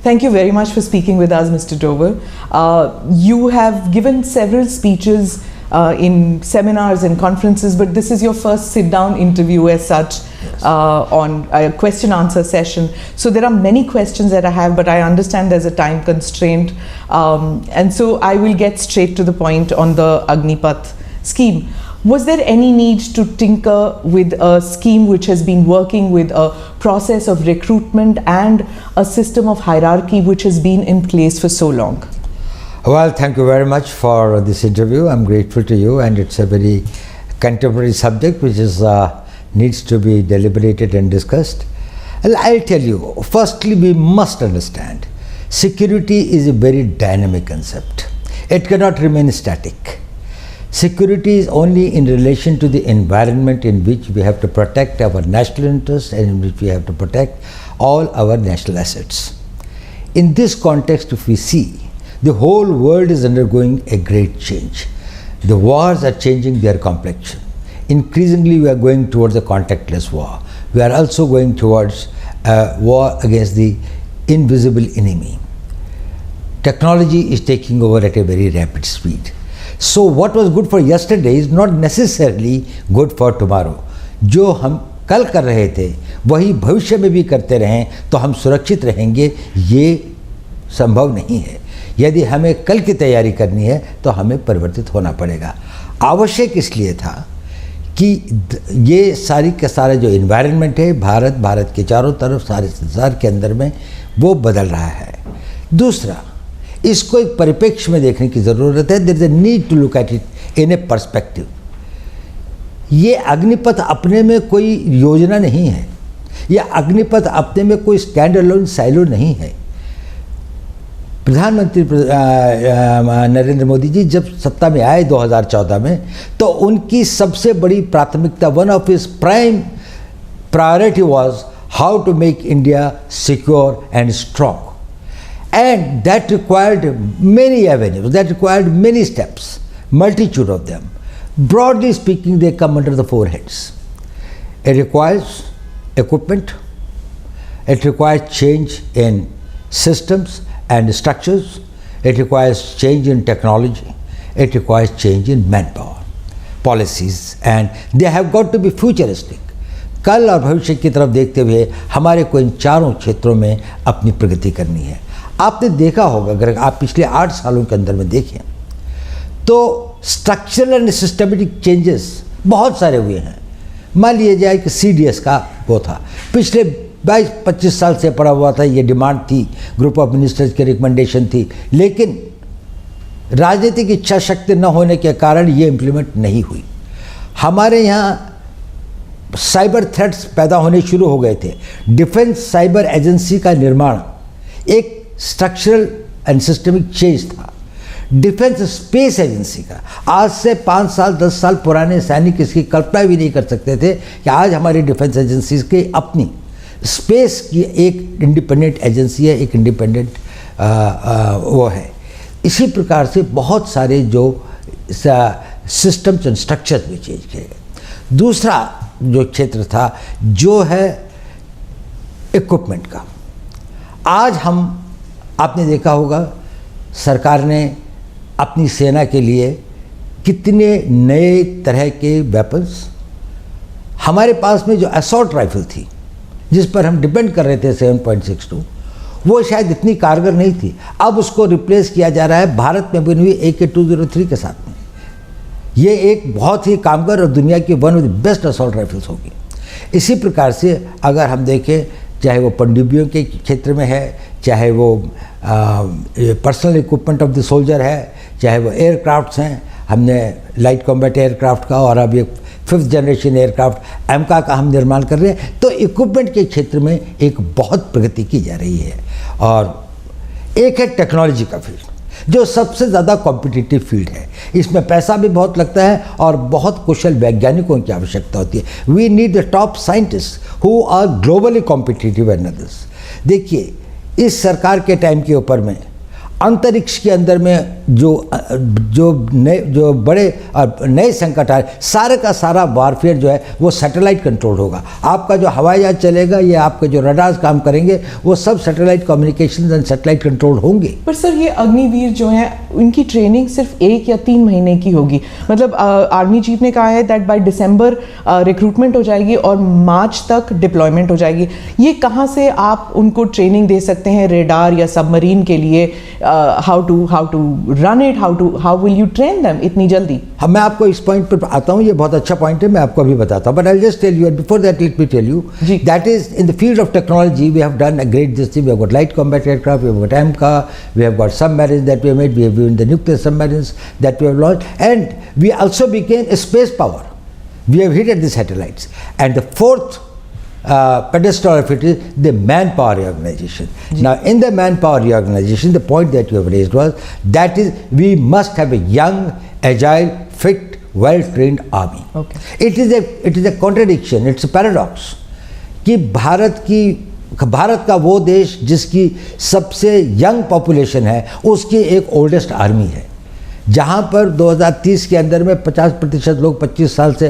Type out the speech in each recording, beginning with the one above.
Thank you very much for speaking with us, Mr. Doval. You have given several speeches in seminars and conferences, but this is your first sit-down interview as such on a question-answer session. So there are many questions that I have, but I understand there's a time constraint. And so I will get straight to the point on the Agneepath scheme. Was there any need to tinker with a scheme which has been working with a process of recruitment and a system of hierarchy which has been in place for so long? Well, thank you very much for this interview. I'm grateful to you, and it's a very contemporary subject which is needs to be deliberated and discussed. I'll tell you, firstly, we must understand security is a very dynamic concept. It cannot remain static. Security is only in relation to the environment in which we have to protect our national interests and in which we have to protect all our national assets. In this context, if we see, the whole world is undergoing a great change. The wars are changing their complexion. Increasingly, we are going towards a contactless war. We are also going towards a war against the invisible enemy. Technology is taking over at a very rapid speed. So what was good for yesterday is not necessarily good for tomorrow. जो हम कल कर रहे थे वही भविष्य में भी करते रहें तो हम सुरक्षित रहेंगे, ये संभव नहीं है। यदि हमें कल की तैयारी करनी है तो हमें परिवर्तित होना पड़ेगा। आवश्यक इसलिए था कि ये सारी का सारा जो इन्वायरमेंट है भारत के चारों तरफ सारे संसार के अंदर में वो बदल रहा है। दूसरा, इसको एक परिप्रेक्ष्य में देखने की ज़रूरत है। There is a need to look at it in a perspective. ये अग्निपथ अपने में कोई योजना नहीं है, यह अग्निपथ अपने में कोई स्टैंड अलोन साइलो नहीं है। प्रधानमंत्री नरेंद्र मोदी जी जब सत्ता में आए 2014 में, तो उनकी सबसे बड़ी प्राथमिकता, one of his prime priority was how to make India secure and strong. And that required many avenues, that required many steps, multitude of them. Broadly speaking, they come under the four heads. It requires equipment, it requires change in systems and structures, it requires change in technology, it requires change in manpower, policies, and they have got to be futuristic. कल और भविष्य की तरफ देखते हुए हमारे को इन चारों क्षेत्रों में अपनी प्रगति करनी है. आपने देखा होगा, अगर आप पिछले 8 सालों के अंदर में देखें तो स्ट्रक्चरल एंड सिस्टमेटिक चेंजेस बहुत सारे हुए हैं. मान लिया जाए कि CDS का वो था, पिछले 22-25 साल से पड़ा हुआ था, ये डिमांड थी, ग्रुप ऑफ मिनिस्टर्स की रिकमेंडेशन थी, लेकिन राजनीतिक इच्छा शक्ति न होने के कारण ये इम्प्लीमेंट नहीं हुई. हमारे यहाँ साइबर थ्रेट्स पैदा होने शुरू हो गए थे. डिफेंस साइबर एजेंसी का निर्माण एक स्ट्रक्चरल एंड सिस्टमिक चेंज था. डिफेंस स्पेस एजेंसी का आज से 5 साल 10 साल पुराने सैनिक इसकी कल्पना भी नहीं कर सकते थे कि आज हमारी डिफेंस एजेंसीज की अपनी स्पेस की एक इंडिपेंडेंट एजेंसी है, एक इंडिपेंडेंट वो है. इसी प्रकार से बहुत सारे जो सिस्टम्स एंड स्ट्रक्चर्स भी चेंज किए गए. दूसरा जो क्षेत्र था जो है इक्विपमेंट का. आज हम, आपने देखा होगा, सरकार ने अपनी सेना के लिए कितने नए तरह के वेपन्स, हमारे पास में जो असॉल्ट राइफल थी जिस पर हम डिपेंड कर रहे थे 7.62, वो शायद इतनी कारगर नहीं थी. अब उसको रिप्लेस किया जा रहा है भारत में बनी हुई AK-203 के साथ में. ये एक बहुत ही कामगार और दुनिया की one of the best assault rifles होगी. इसी प्रकार से अगर हम देखें, चाहे वो पनडुब्बियों के क्षेत्र में है, चाहे वो personal equipment of the soldier है, चाहे वो एयरक्राफ्ट्स हैं, हमने लाइट कॉम्बैट एयरक्राफ्ट का और अब एक 5th जनरेशन एयरक्राफ्ट एमका का हम निर्माण कर रहे हैं. तो इक्विपमेंट के क्षेत्र में एक बहुत प्रगति की जा रही है. और एक है टेक्नोलॉजी का फील्ड, जो सबसे ज़्यादा कॉम्पिटिटिव फील्ड है. इसमें पैसा भी बहुत लगता है और बहुत कुशल वैज्ञानिकों की आवश्यकता होती है. We need the top scientist who are globally competitive and others. देखिए, इस सरकार के टाइम के ऊपर में अंतरिक्ष के अंदर में जो बड़े और नए संकट आए, सारे का सारा वारफेयर जो है वो सैटेलाइट कंट्रोल होगा। आपका जो हवाई जहाज चलेगा या आपके जो रडार्स काम करेंगे वो सब satellite communication and satellite control होंगे। पर सर ये अग्निवीर जो है उनकी ट्रेनिंग सिर्फ 1 या 3 महीने की होगी। मतलब आर्मी चीफ ने कहा है दैट बाय दिसंबर रिक्रूटमेंट हो जाएगी और मार्च तक डिप्लॉयमेंट हो जाएगी। ये कहाँ से आप उनको ट्रेनिंग दे सकते हैं रेडार या सबमरीन के लिए? How to run it, how will you train them इतनी जल्दी? हाँ, मैं आपको इस पॉइंट पर आता हूँ, ये बहुत अच्छा पॉइंट है, मैं आपको अभी बताता हूँ। But I will just tell you, before that let me tell you that is in the field of technology we have done a great this thing. We have got light combat aircraft, we have got AMCA, we have got submarines that we have made, we have used the nuclear submarines that we have launched, and we also became a space power. We have hit at the satellites, and the fourth pedestal of it is the manpower reorganization. Now, in the manpower reorganization, the point that you have raised was that is we must have a young, agile, fit, well-trained army. Okay. It is a contradiction. It's a paradox. कि भारत का वो देश जिसकी सबसे young population है, उसकी एक oldest army है। जहाँ पर 2030 के अंदर में 50% लोग 25 साल से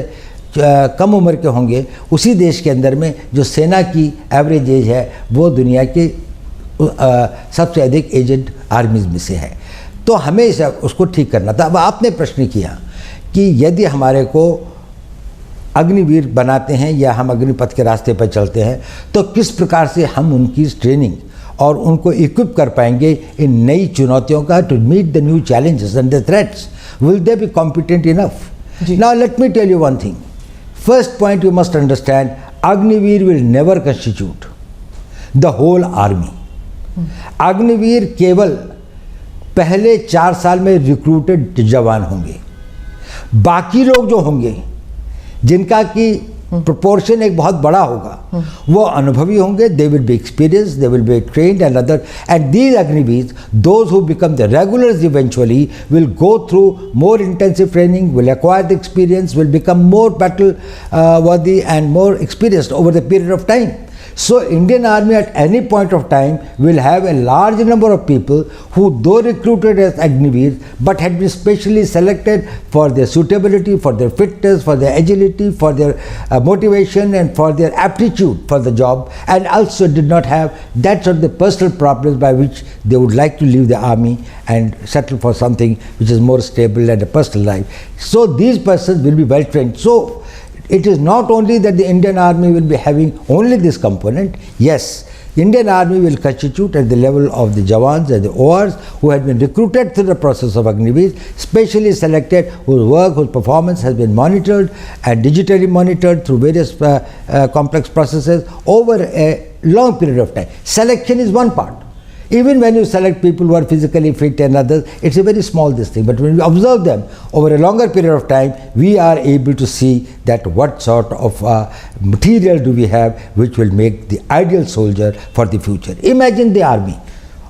कम उम्र के होंगे, उसी देश के अंदर में जो सेना की एवरेज एज है वो दुनिया के सबसे अधिक एजेड आर्मीज में से है। तो हमें उसको ठीक करना था। अब आपने प्रश्न किया कि यदि हमारे को अग्निवीर बनाते हैं या हम अग्निपथ के रास्ते पर चलते हैं तो किस प्रकार से हम उनकी ट्रेनिंग और उनको इक्विप कर पाएंगे इन नई चुनौतियों का, to meet the new challenges and the threats. Will they be competent enough? Now let me tell you one thing. First point you must understand, Agniveer will never constitute the whole army. Agniveer केवल पहले 4 साल में recruited जवान होंगे। बाकी लोग जो होंगे जिनका कि प्रोपोर्शन एक बहुत बड़ा होगा, वो अनुभवी होंगे, they will be experience, they will be trained and other, and these Agniveer, those who become the regulars eventually will go through more intensive training, will acquire the experience, will become more battle worthy and more experienced over the period of time. So Indian Army at any point of time will have a large number of people who, though recruited as Agniveer, but had been specially selected for their suitability, for their fitness, for their agility, for their motivation and for their aptitude for the job, and also did not have that sort of the personal problems by which they would like to leave the army and settle for something which is more stable and a personal life. So these persons will be well trained. So it is not only that the Indian Army will be having only this component. Yes, Indian Army will constitute at the level of the Jawans and the ORs who had been recruited through the process of Agniveer, specially selected, whose work, whose performance has been monitored and digitally monitored through various complex processes over a long period of time. Selection is one part. Even when you select people who are physically fit and others, it's a very small this thing. But when we observe them over a longer period of time, we are able to see that what sort of material do we have which will make the ideal soldier for the future. Imagine the army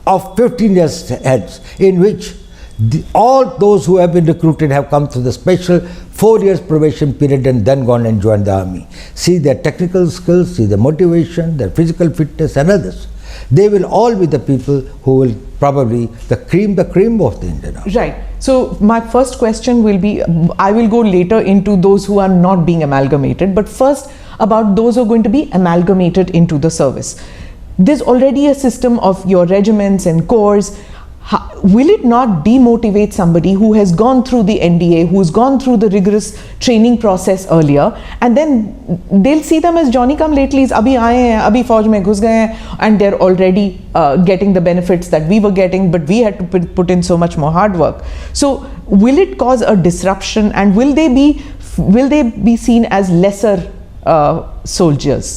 of 15 years heads in which all those who have been recruited have come through the special 4 years probation period and then gone and joined the army. See their technical skills, see their motivation, their physical fitness and others. They will all be the people who will probably the cream of the Indian Army. Right. So my first question will be, I will go later into those who are not being amalgamated, but first about those who are going to be amalgamated into the service. There's already a system of your regiments and corps. Will it not demotivate somebody who has gone through the NDA, who's gone through the rigorous training process earlier, and then they'll see them as Johnny come latelys, abhi aaye hain, abhi fauj mein ghus gaye hain, and they're already getting the benefits that we were getting, but we had to put in so much more hard work. So will it cause a disruption, and will they be seen as lesser soldiers?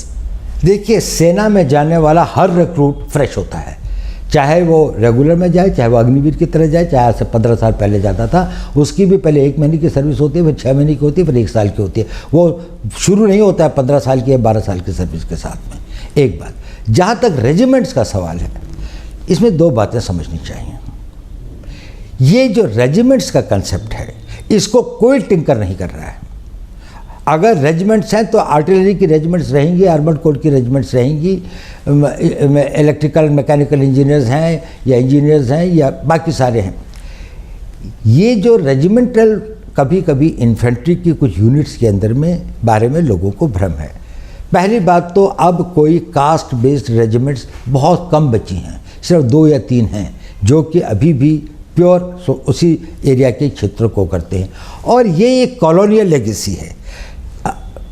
देखिए, सेना में जाने वाला हर recruit fresh होता है, चाहे वो regular में जाए, चाहे वो अग्निवीर की तरह जाए, चाहे आज से 15 साल पहले जाता था, उसकी भी पहले 1 महीने की सर्विस होती है, फिर 6 महीने की होती है, फिर 1 साल की होती है। वो शुरू नहीं होता है 15 साल की या 12 साल की सर्विस के साथ में। एक बात, जहाँ तक रेजिमेंट्स का सवाल है, इसमें 2 बातें समझनी चाहिए। ये जो रेजिमेंट्स का कंसेप्ट है, इसको कोई टिंकर नहीं कर रहा है। अगर रेजिमेंट्स हैं तो आर्टिलरी की रेजिमेंट्स रहेंगी, आर्मर्ड कोर की रेजिमेंट्स रहेंगी, इलेक्ट्रिकल मैकेनिकल इंजीनियर्स हैं या इंजीनियर्स हैं या बाकी सारे हैं। ये जो रेजिमेंटल, कभी कभी इन्फेंट्री की कुछ यूनिट्स के अंदर में बारे में लोगों को भ्रम है। पहली बात तो अब कोई कास्ट बेस्ड रेजिमेंट्स बहुत कम बची हैं, सिर्फ 2 या 3 हैं जो कि अभी भी प्योर उसी एरिया के क्षेत्र को करते हैं, और ये एक कॉलोनियल लेगेसी है।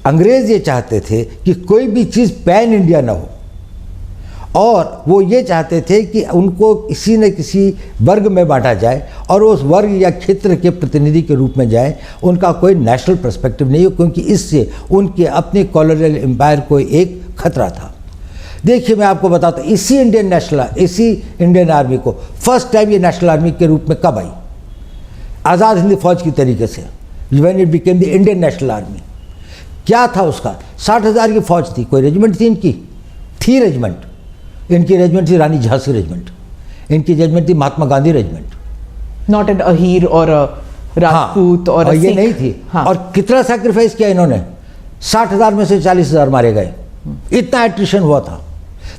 अंग्रेज़ ये चाहते थे कि कोई भी चीज़ पैन इंडिया ना हो, और वो ये चाहते थे कि उनको किसी न किसी वर्ग में बांटा जाए और उस वर्ग या क्षेत्र के प्रतिनिधि के रूप में जाए, उनका कोई नेशनल पर्सपेक्टिव नहीं हो, क्योंकि इससे उनके अपने कॉलोनियल एम्पायर को एक खतरा था। देखिए मैं आपको बताता हूँ, इसी इंडियन आर्मी को फर्स्ट टाइम ये नेशनल आर्मी के रूप में कब आई? आज़ाद हिंद फौज की तरीके से, when it became the Indian national army. क्या था उसका? 60,000 की फौज थी। कोई रेजिमेंट थी इनकी? थी रेजिमेंट। इनकी रेजिमेंट थी रानी झांसी रेजिमेंट, इनकी रेजिमेंट थी Mahatma Gandhi regiment. Not an Ahir और राजपूत और ये नहीं थी। हाँ। और कितना सैक्रिफाइस किया इन्होंने? 60,000 में से 40,000 मारे गए। इतना एट्रिशन हुआ था।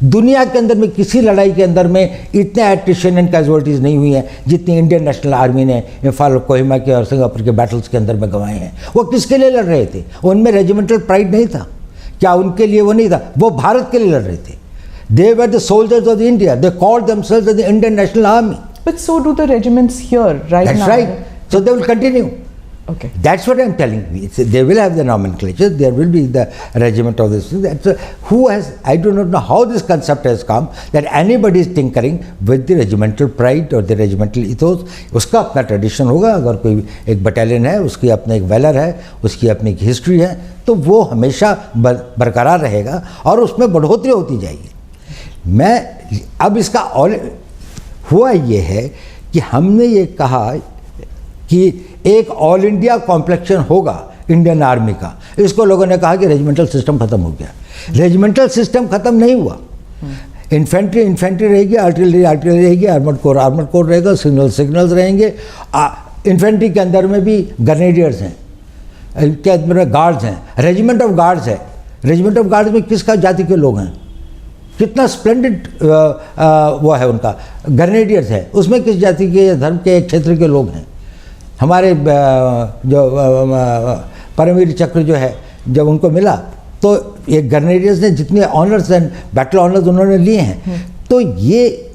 दुनिया के अंदर में किसी लड़ाई के अंदर में इतने एट्रिशन एंड कैजुअलिटीज़ नहीं हुई हैं जितनी इंडियन नेशनल आर्मी ने इम्फाल, कोहिमा के और सिंगापुर के बैटल्स के अंदर में गंवाए हैं। वो किसके लिए लड़ रहे थे? उनमें रेजिमेंटल प्राइड नहीं था क्या? उनके लिए वो नहीं था, वो भारत के लिए लड़ रहे थे। They were the soldiers of India. They called themselves as the Indian National Army. But so do the regiments here, right? That's now. right. So they will continue. Okay. That's what I'm telling you. They will have the nomenclature. There will be the regiment of this. Who has? I do not know how this concept has come that anybody is tinkering with the regimental pride or the regimental ethos. उसका अपना tradition होगा। अगर कोई एक battalion है, उसकी अपने एक वेलर है, उसकी अपनी एक हिस्ट्री है, तो वो हमेशा बरकरार रहेगा और उसमें बढ़ोतरी होती जाएगी। मैं अब इसका हुआ ये है कि हमने ये कहा कि एक ऑल इंडिया कॉम्प्लेक्शन होगा इंडियन आर्मी का। इसको लोगों ने कहा कि रेजिमेंटल सिस्टम खत्म हो गया। रेजिमेंटल सिस्टम खत्म नहीं हुआ। इन्फेंट्री रहेगी, आर्टिलरी रहेगी, आर्मर्ड कोर रहेगा, सिग्नल्स रहेंगे। इन्फेंट्री के अंदर में भी ग्रेनेडियर्स हैं, के अंदर में गार्ड्स हैं, रेजिमेंट ऑफ गार्ड्स है। रेजिमेंट ऑफ गार्ड्स में किसका जाति के लोग हैं? कितना स्प्लेंडेड वो है उनका, ग्रेनेडियर्स है। उसमें किस जाति के, धर्म के, क्षेत्र के लोग हैं? हमारे जो परमवीर चक्र जो है, जब उनको मिला तो ये ग्रेनेडियर्स ने जितने ऑनर्स एंड बैटल ऑनर्स उन्होंने लिए हैं। तो ये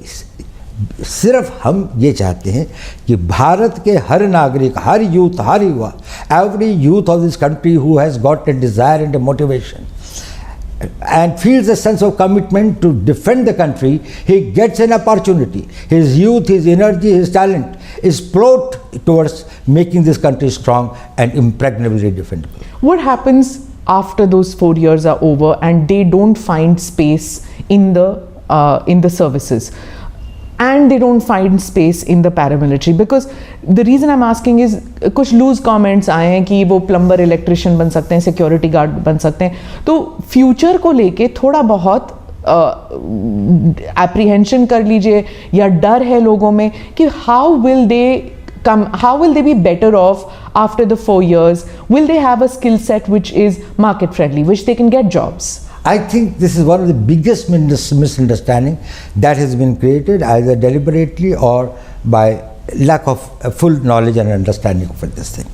सिर्फ हम ये चाहते हैं कि भारत के हर नागरिक, हर यूथ, हर युवा, every youth of this country who has got a desire and a motivation and feels a sense of commitment to defend the country, he gets an opportunity. His youth, his energy, his talent is plowed towards making this country strong and impregnably defendable. What happens after those 4 years are over and they don't find space in the services? And they don't find space in the paramilitary? Because the reason I'm asking is कुछ loose comments आए हैं कि वो plumber, electrician बन सकते हैं, security guard बन सकते हैं। तो फ्यूचर को लेके थोड़ा बहुत एप्रीहेंशन कर लीजिए या डर है लोगों में कि how will they be better off after the 4 years? Will they have a skill set which is market friendly, which they can get jobs? I think this is one of the biggest misunderstanding that has been created either deliberately or by lack of full knowledge and understanding of this thing.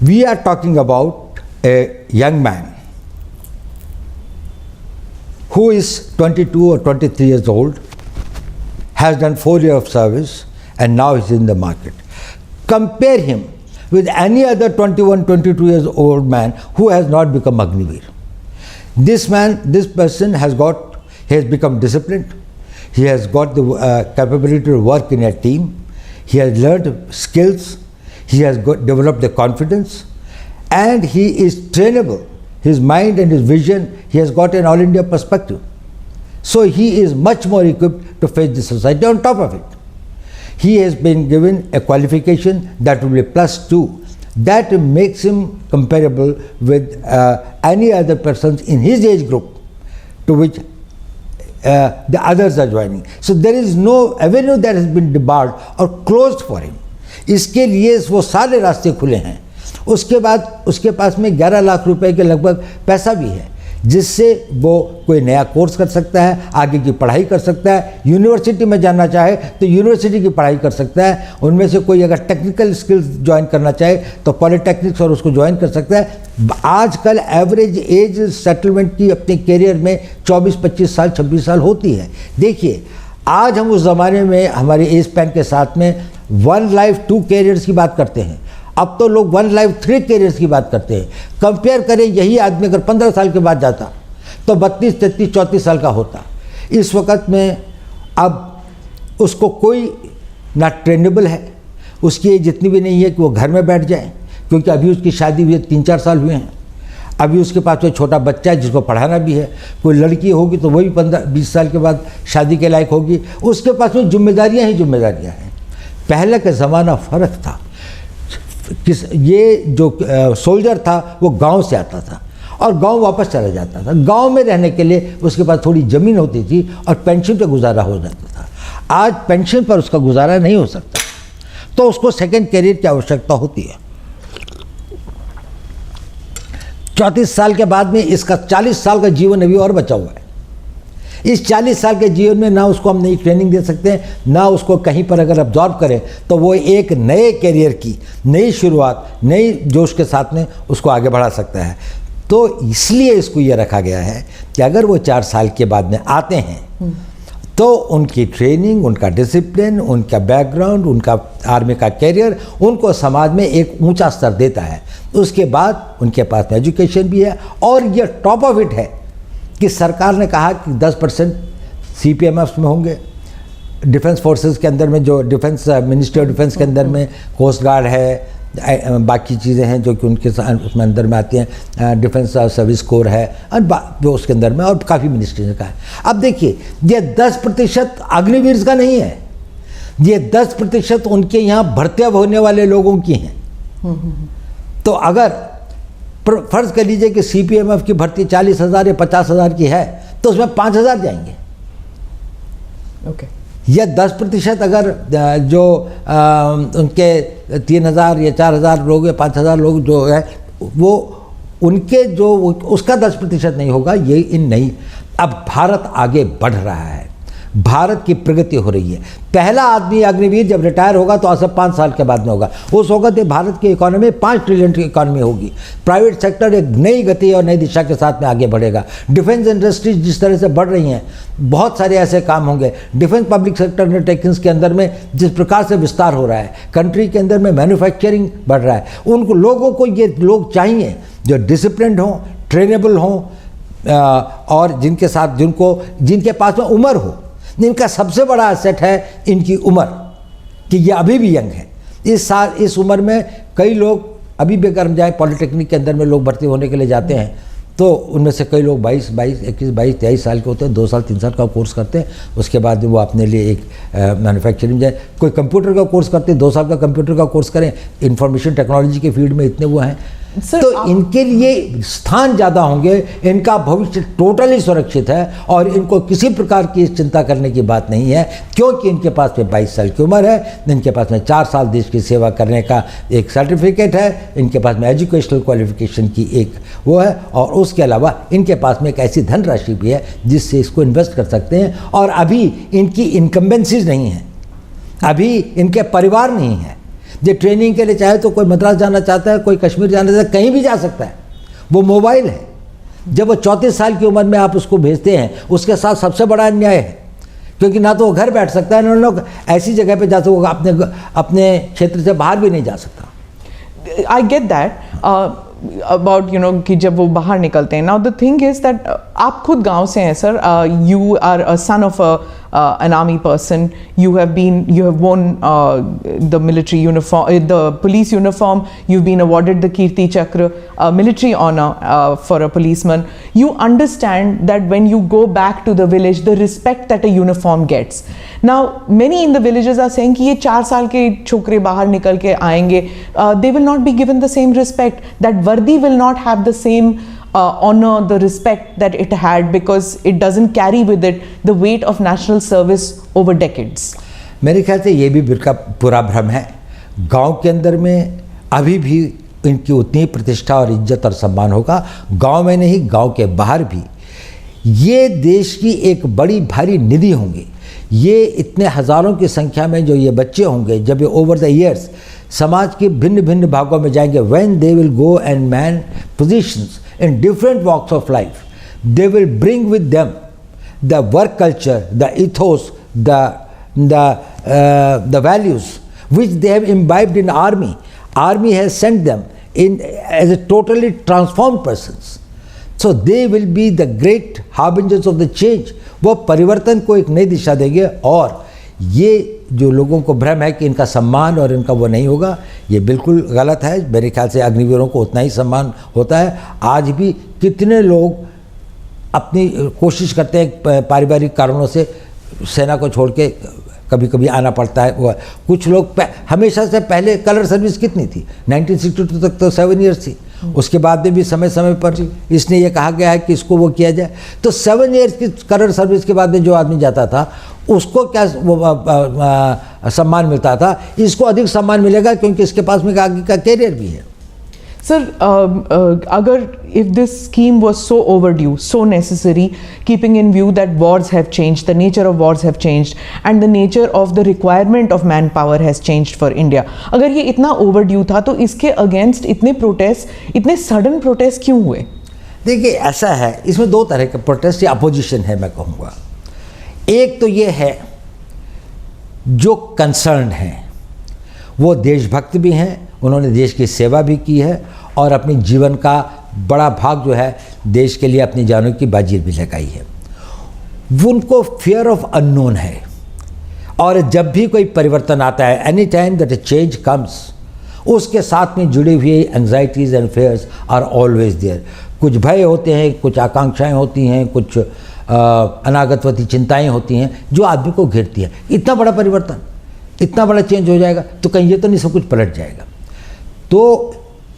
We are talking about a young man who is 22 or 23 years old, has done 4 years of service and now is in the market. Compare him with any other 21, 22 years old man who has not become Agniveer. This person has become disciplined. He has got the capability to work in a team. He has learned skills. He has developed the confidence, and he is trainable. His mind and his vision, he has got an all India perspective. So he is much more equipped to face the society. On top of it, he has been given a qualification that will be +2. That makes him comparable with any other persons in his age group to which the others are joining. So there is no avenue that has been debarred or closed for him. इसके लिए वो सारे रास्ते खुले हैं। उसके बाद उसके पास में 11 लाख रुपए के लगभग पैसा भी है, जिससे वो कोई नया कोर्स कर सकता है, आगे की पढ़ाई कर सकता है, यूनिवर्सिटी में जाना चाहे तो यूनिवर्सिटी की पढ़ाई कर सकता है। उनमें से कोई अगर टेक्निकल स्किल्स ज्वाइन करना चाहे तो पॉलिटेक्निक्स और उसको ज्वाइन कर सकता है। आजकल एवरेज एज सेटलमेंट की अपने करियर में 24-25 साल 26 साल होती है। देखिए, आज हम उस ज़माने में हमारे एज स्पैन के साथ में 1 लाइफ 2 कैरियर्स की बात करते हैं, अब तो लोग 1 लाइफ 3 कैरियर्स की बात करते हैं। कंपेयर करें, यही आदमी अगर 15 साल के बाद जाता तो 32, 33, 34 साल का होता। इस वक्त में अब उसको कोई ना ट्रेनेबल है, उसकी एज इतनी भी नहीं है कि वो घर में बैठ जाए, क्योंकि अभी उसकी शादी हुई 3-4 साल हुए हैं। अभी उसके पास कोई छोटा बच्चा है जिसको पढ़ाना भी है, कोई लड़की होगी तो वही 15-20 साल के बाद शादी के लायक होगी। उसके पास में जिम्मेदारियाँ ही जिम्मेदारियाँ हैं। पहले का ज़माना फ़र्क था। ये जो सोल्जर था वो गांव से आता था और गांव वापस चला जाता था। गांव में रहने के लिए उसके पास थोड़ी ज़मीन होती थी और पेंशन पे गुजारा हो जाता था। आज पेंशन पर उसका गुजारा नहीं हो सकता, तो उसको सेकंड कैरियर की आवश्यकता होती है। 34 साल के बाद में इसका 40 साल का जीवन अभी और बचा हुआ है। इस 40 साल के जीवन में ना उसको हम नई ट्रेनिंग दे सकते हैं, ना उसको कहीं पर अगर अब्जॉर्ब करें तो वो एक नए कैरियर की नई शुरुआत, नई जोश के साथ में उसको आगे बढ़ा सकता है। तो इसलिए इसको ये रखा गया है कि अगर वो 4 साल के बाद में आते हैं तो उनकी ट्रेनिंग, उनका डिसिप्लिन, उनका बैकग्राउंड, उनका आर्मी का कैरियर उनको समाज में एक ऊंचा स्तर देता है। उसके बाद उनके पास में एजुकेशन भी है, और ये टॉप ऑफ इट है कि सरकार ने कहा कि 10% CPMF में होंगे। डिफेंस फोर्सेस के अंदर में, जो डिफेंस मिनिस्ट्री ऑफ डिफेंस के अंदर में कोस्ट गार्ड है, बाकी चीज़ें हैं जो कि उनके उसमें अंदर में आती हैं, डिफेंस सर्विस कोर है और जो उसके अंदर में, और काफ़ी मिनिस्ट्री का है। अब देखिए, ये 10% अग्निवीर का नहीं है, ये 10% उनके यहाँ भर्तियाँ होने वाले लोगों की हैं। तो अगर फर्ज कर लीजिए कि CPMF की भर्ती 40,000 या 50,000 की है तो उसमें 5,000 जाएंगे। ओके। या 10% अगर जो उनके 3,000 या 4,000 लोग या 5,000 लोग जो है वो उनके जो उसका 10% नहीं होगा, ये इन नहीं। अब भारत आगे बढ़ रहा है, भारत की प्रगति हो रही है। पहला आदमी अग्निवीर जब रिटायर होगा तो आज से 5 साल के बाद में होगा। उस वक्त भारत की इकोनॉमी 5 ट्रिलियन की इकोनॉमी होगी। प्राइवेट सेक्टर एक नई गति और नई दिशा के साथ में आगे बढ़ेगा। डिफेंस इंडस्ट्रीज जिस तरह से बढ़ रही हैं, बहुत सारे ऐसे काम होंगे। डिफेंस पब्लिक सेक्टर अंडरटेकिंग्स के अंदर में जिस प्रकार से विस्तार हो रहा है, कंट्री के अंदर में मैन्युफैक्चरिंग बढ़ रहा है, उनको लोगों को ये लोग चाहिए जो डिसिप्लिन्ड हों, ट्रेनेबल हों, और जिनके पास में उम्र हो। इनका सबसे बड़ा एसेट है इनकी उम्र, कि ये अभी भी यंग है। इस उम्र में कई लोग अभी भी अगर जाए पॉलिटेक्निक के अंदर में लोग भर्ती होने के लिए जाते हैं तो उनमें से कई लोग 22, 23 साल के होते हैं, 2 साल 3 साल का कोर्स करते हैं। उसके बाद वो अपने लिए एक मैन्युफैक्चरिंग जाए, कोई कंप्यूटर का कोर्स करते हैं, 2 साल का कंप्यूटर का कोर्स करें। इंफॉर्मेशन टेक्नोलॉजी के फील्ड में इतने वो हैं, तो इनके लिए स्थान ज़्यादा होंगे। इनका भविष्य टोटली सुरक्षित है और इनको किसी प्रकार की चिंता करने की बात नहीं है, क्योंकि इनके पास में 22 साल की उम्र है, इनके पास में 4 साल देश की सेवा करने का एक सर्टिफिकेट है, इनके पास में एजुकेशनल क्वालिफिकेशन की एक वो है, और उसके अलावा इनके पास में एक ऐसी धनराशि भी है जिससे इसको इन्वेस्ट कर सकते हैं। और अभी इनकी इनकम्बेंसीज नहीं है, अभी इनके परिवार नहीं है। जो ट्रेनिंग के लिए चाहे तो कोई मद्रास जाना चाहता है, कोई कश्मीर जाना चाहता है, कहीं भी जा सकता है। वो मोबाइल है। जब वो 34 साल की उम्र में आप उसको भेजते हैं, उसके साथ सबसे बड़ा अन्याय है, क्योंकि ना तो वो घर बैठ सकता है, ना लोग ऐसी जगह पे जा सकता, अपने क्षेत्र से बाहर भी नहीं जा सकता। आई गेट दैट about कि जब वो बाहर निकलते हैं। Now the thing is that आप खुद गांव से हैं sir, you are a son of an army person, you have worn the military uniform, the police uniform, you've been awarded the Kirti Chakra, military honor for a policeman. You understand that when you go back to the village, the respect that a uniform gets. Now many in the villages are saying कि ये 4 साल के छोकरे बाहर निकल के आएंगे, they will not be given the same respect, that वर्दी will not have the same honor, the respect that it had, because it doesn't carry with it the weight of national service over decades. मेरे ख्याल से ये भी पूरा भ्रम है। गांव के अंदर में अभी भी इनकी उतनी ही प्रतिष्ठा और इज्जत और सम्मान होगा, गांव में नहीं, गांव के बाहर भी। ये देश की एक बड़ी भारी निधि होंगी। ये इतने हज़ारों की संख्या में जो ये बच्चे होंगे, जब ये ओवर द ईयर्स समाज के भिन्न भिन्न भागों में जाएंगे, when they will go and man positions in different walks of life, they will bring with them the work culture, the ethos, the values which they have imbibed in army. Army has sent them in as a totally transformed persons. So they will be the great harbingers of the change. वो परिवर्तन को एक नई दिशा देंगे। और ये जो लोगों को भ्रम है कि इनका सम्मान और इनका वो नहीं होगा, ये बिल्कुल गलत है। मेरे ख्याल से अग्निवीरों को उतना ही सम्मान होता है। आज भी कितने लोग अपनी कोशिश करते हैं पारिवारिक कारणों से सेना को छोड़ के कभी कभी आना पड़ता है। वो कुछ लोग हमेशा से पहले कलर सर्विस कितनी थी, 1962 तक तो 7 ईयर्स थी। उसके बाद में भी समय समय पर इसने ये कहा गया है कि इसको वो किया जाए। तो 7 ईयर्स की कलर सर्विस के बाद में जो आदमी जाता था उसको क्या वो सम्मान मिलता था, इसको अधिक सम्मान मिलेगा क्योंकि इसके पास में आगे का कैरियर भी है। Sir, agar if this scheme was so overdue, so necessary, keeping in view that wars have changed, the nature of wars have changed, and the nature of the requirement of manpower has changed for India, अगर ये इतना overdue था तो इसके against इतने protest, इतने sudden protest क्यों हुए? देखिए ऐसा है, इसमें दो तरह के प्रोटेस्ट या अपोजिशन है मैं कहूँगा। एक तो ये है जो कंसर्न हैं, वो देशभक्त भी हैं, उन्होंने देश की सेवा भी की है और अपने जीवन का बड़ा भाग जो है देश के लिए अपनी जानों की बाजी भी लगाई है। उनको फियर ऑफ अननोन है और जब भी कोई परिवर्तन आता है, any time that a change comes, उसके साथ में जुड़ी हुई anxieties and fears are always there. कुछ भय होते हैं, कुछ आकांक्षाएं होती हैं, कुछ अनागतवती चिंताएं होती हैं जो आदमी को घेरती है। इतना बड़ा परिवर्तन, इतना बड़ा चेंज हो जाएगा तो कहीं ये तो नहीं सब कुछ पलट जाएगा। तो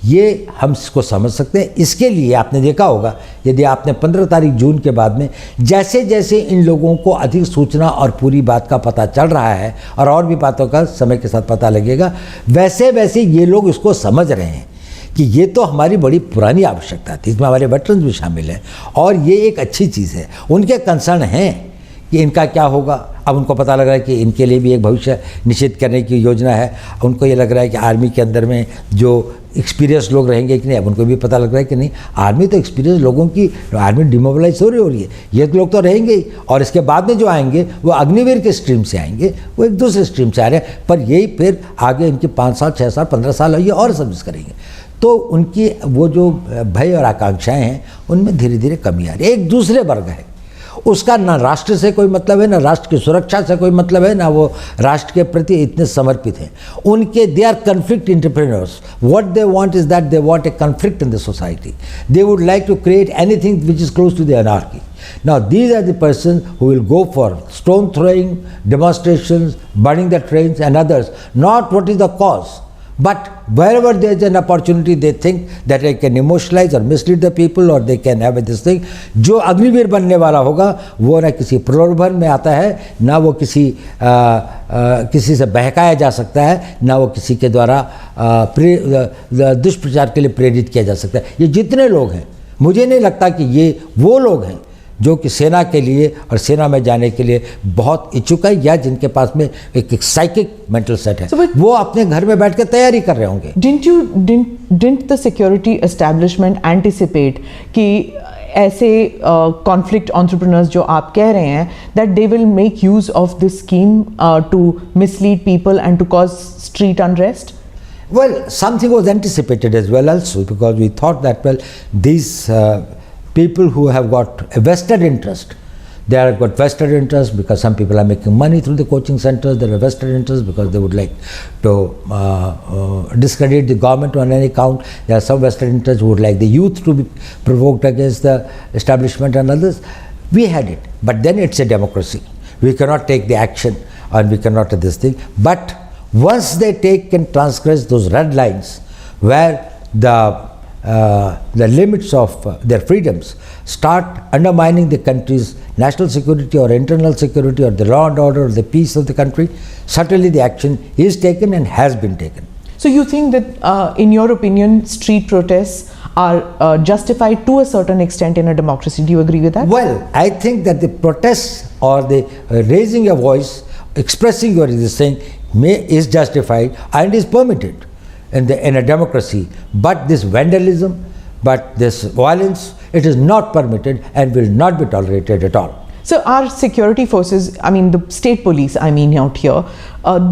ये हम इसको समझ सकते हैं। इसके लिए आपने देखा होगा, यदि आपने 15 तारीख जून के बाद में जैसे जैसे इन लोगों को अधिक सूचना और पूरी बात का पता चल रहा है और भी बातों का समय के साथ पता लगेगा, वैसे वैसे ये लोग इसको समझ रहे हैं कि ये तो हमारी बड़ी पुरानी आवश्यकता थी, इसमें हमारे वेटरन्स भी शामिल हैं और ये एक अच्छी चीज़ है। उनके कंसर्न हैं कि इनका क्या होगा। अब उनको पता लग रहा है कि इनके लिए भी एक भविष्य निश्चित करने की योजना है। उनको ये लग रहा है कि आर्मी के अंदर में जो एक्सपीरियंस लोग रहेंगे कि नहीं, अब उनको भी पता लग रहा है कि नहीं, आर्मी तो एक्सपीरियंस लोगों की, आर्मी डिमोबिलाइज हो रही है, ये लोग तो रहेंगे ही। और इसके बाद में जो आएंगे वो अग्निवीर के स्ट्रीम से आएंगे, वो एक दूसरे स्ट्रीम से आ रहे हैं, पर यही फिर आगे इनके 5 साल 6 साल 15 साल ये और सर्विस करेंगे। तो उनकी वो जो भय और आकांक्षाएँ हैं उनमें धीरे धीरे कमी आ रही है। एक दूसरे वर्ग है, उसका ना राष्ट्र से कोई मतलब है, ना राष्ट्र की सुरक्षा से कोई मतलब है, ना वो राष्ट्र के प्रति इतने समर्पित हैं। उनके they are conflict entrepreneurs. What they want is that they want a conflict in the society. They would like to create anything which is close to the anarchy. Now these are the persons who will go for stone throwing, demonstrations, burning the trains and others, not what is the cause. But wherever there is an opportunity, they think that they can emotionalize or mislead the people, or they can have this thing. जो अग्निवीर बनने वाला होगा वो ना किसी प्रलोभन में आता है, ना वो किसी से बहकाया जा सकता है, ना वो किसी के द्वारा दुष्प्रचार के लिए प्रेरित किया जा सकता है। ये जितने लोग हैं, मुझे नहीं लगता कि ये वो लोग हैं जो कि सेना के लिए और सेना में जाने के लिए बहुत इच्छुक है, या जिनके पास में एक साइकिक मेंटल सेट है। वो अपने घर में बैठ के तैयारी कर रहे होंगे। Didn't the security establishment anticipate कि ऐसे conflict entrepreneurs जो आप कह रहे हैं, that they will make use of this scheme to mislead people and to cause street unrest? Well, something was anticipated as well also, because we thought that, well, these people who have got a vested interest, they have got vested interest because some people are making money through the coaching centers. They have vested interest because they would like to discredit the government on any count. There are some vested interests who would like the youth to be provoked against the establishment and others. We had it, but then it's a democracy. We cannot take the action and we cannot do this thing. But once they take and transgress those red lines where the limits of their freedoms start undermining the country's national security or internal security or the law and order or the peace of the country, certainly the action is taken and has been taken. So you think that, in your opinion, street protests are justified to a certain extent in a democracy? Do you agree with that? Well, I think that the protests or the raising your voice, expressing your this thing is justified and is permitted in a democracy. But this vandalism, but this violence, it is not permitted and will not be tolerated at all. So our security forces, I mean the state police, I mean out here,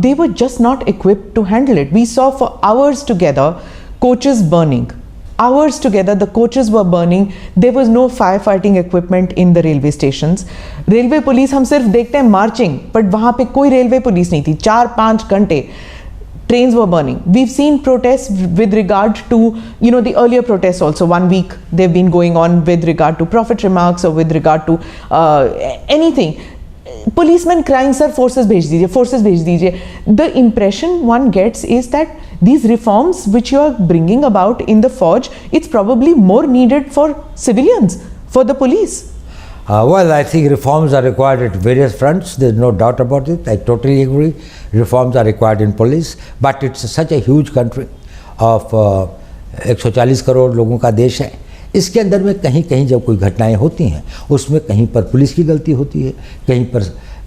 they were just not equipped to handle it. We saw for hours together coaches burning. Hours together the coaches were burning. There was no firefighting equipment in the railway stations. Railway police हम सिर्फ देखते हैं marching, but वहाँ पे कोई railway police नहीं थी. 4-5 घंटे trains were burning. We've seen protests with regard to, the earlier protests also. 1 week they've been going on with regard to prophet remarks or with regard to anything. Policemen crying, sir, forces bhej dijiye. The impression one gets is that these reforms which you are bringing about in the forge, it's probably more needed for civilians, for the police. Well, I think reforms are required at various fronts. There's no doubt about it. I totally agree. Reforms are required in police. But it's such a huge country of 140 crore लोगों का देश है. इसके अंदर में कहीं कहीं जब कोई घटनाएं होती हैं, उसमें कहीं पर पुलिस की गलती होती है, कहीं पर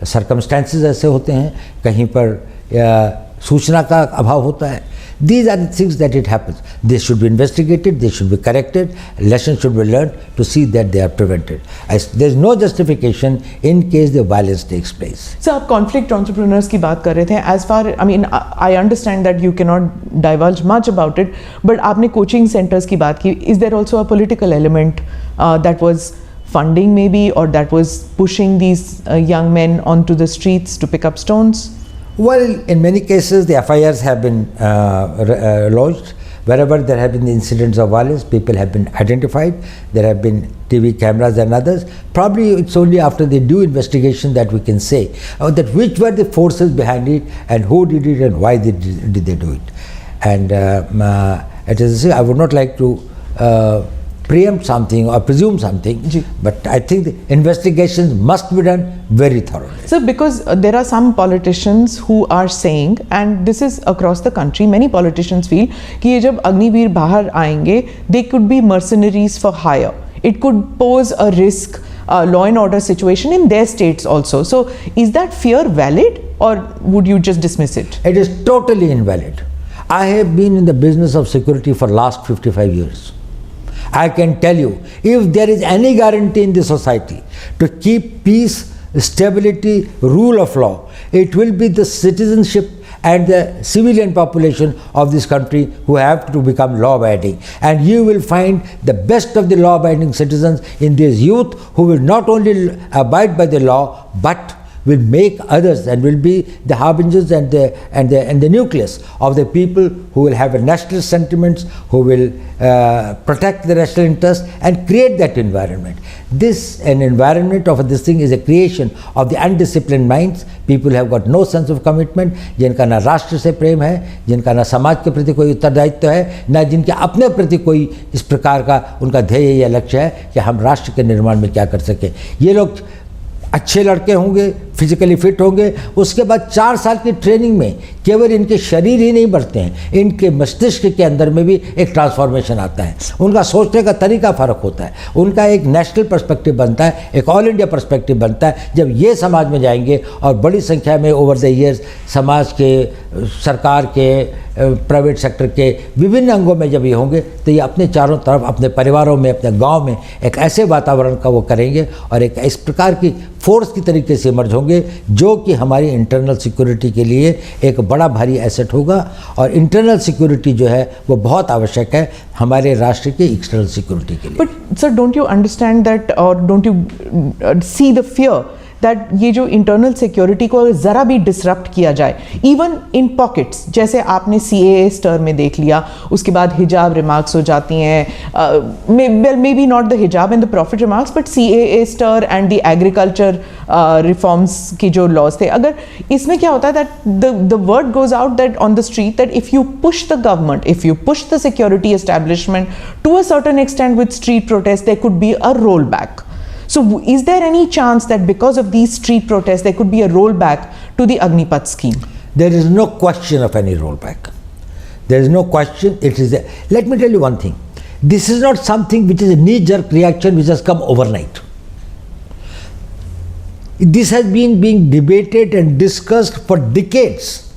सर्कमस्टेंसेस ऐसे होते हैं, कहीं पर सूचना का अभाव होता है. These are the things that it happens. They should be investigated, they should be corrected, lessons should be learned to see that they are prevented. There is no justification in case the violence takes place. So, आप conflict entrepreneurs की बात कर रहे थे. As far, I understand that you cannot divulge much about it, but आपने coaching centers की बात की. Is there also a political element that was funding maybe, or that was pushing these young men onto the streets to pick up stones? Well, in many cases, the FIRs have been lodged. Wherever there have been incidents of violence, people have been identified. There have been TV cameras and others. Probably it's only after the due investigation that we can say that which were the forces behind it and who did it and why did they do it. And I would not like to preempt something or presume something, but I think the investigations must be done very thoroughly. So, because there are some politicians who are saying, and this is across the country, many politicians feel कि ये जब अग्निवीर बाहर आएंगे, they could be mercenaries for hire. It could pose a risk, law and order situation in their states also. So, is that fear valid, or would you just dismiss it? It is totally invalid. I have been in the business of security for last 55 years. I can tell you, if there is any guarantee in the society to keep peace, stability, rule of law, it will be the citizenship and the civilian population of this country who have to become law-abiding. And you will find the best of the law-abiding citizens in this youth who will not only abide by the law, but will make others and will be the harbingers and the nucleus of the people who will have a national sentiments, who will protect the national interest and create that environment. An environment of this thing is a creation of the undisciplined minds. People have got no sense of commitment, जिनका ना राष्ट्र से प्रेम है, जिनका ना समाज के प्रति कोई उत्तरदायित्व है, ना जिनके अपने प्रति कोई इस प्रकार का उनका ध्येय या लक्ष्य है कि हम राष्ट्र के निर्माण में क्या कर सकें. ये लोग अच्छे लड़के होंगे, फिजिकली फिट होंगे, उसके बाद 4 साल की ट्रेनिंग में केवल इनके शरीर ही नहीं बढ़ते हैं, इनके मस्तिष्क के अंदर में भी एक ट्रांसफॉर्मेशन आता है. उनका सोचने का तरीका फ़र्क होता है, उनका एक नेशनल पर्सपेक्टिव बनता है, एक ऑल इंडिया पर्सपेक्टिव बनता है. जब ये समाज में जाएंगे और बड़ी संख्या में ओवर द ईयर्स समाज के, सरकार के, प्राइवेट सेक्टर के विभिन्न अंगों में जब ये होंगे, तो ये अपने चारों तरफ, अपने परिवारों में, अपने गाँव में एक ऐसे वातावरण का वो करेंगे और एक इस प्रकार की फोर्स की तरीके से इमर्ज होंगे जो कि हमारी इंटरनल सिक्योरिटी के लिए एक बड़ा भारी एसेट होगा. और इंटरनल सिक्योरिटी जो है वो बहुत आवश्यक है हमारे राष्ट्र की एक्सटर्नल सिक्योरिटी के लिए. But sir, don't you understand that, और don't you see the fear that ये जो इंटरनल सिक्योरिटी को ज़रा भी डिसरप्ट किया जाए, इवन इन पॉकेट्स, जैसे आपने CAA स्टर में देख लिया, उसके बाद हिजाब रिमार्क्स हो जाती हैं, maybe not the hijab and the Prophet remarks, but CAA stir and the agriculture reforms की जो लॉज थे, अगर इसमें क्या होता है that the word goes out that on the street that if you push the government, if you push the security establishment to a certain extent with street protest, there could be a roll back. So, is there any chance that because of these street protests, there could be a rollback to the Agneepath scheme? There is no question of any rollback. There is no question. It is. Let me tell you one thing. This is not something which is a knee-jerk reaction which has come overnight. This has been being debated and discussed for decades.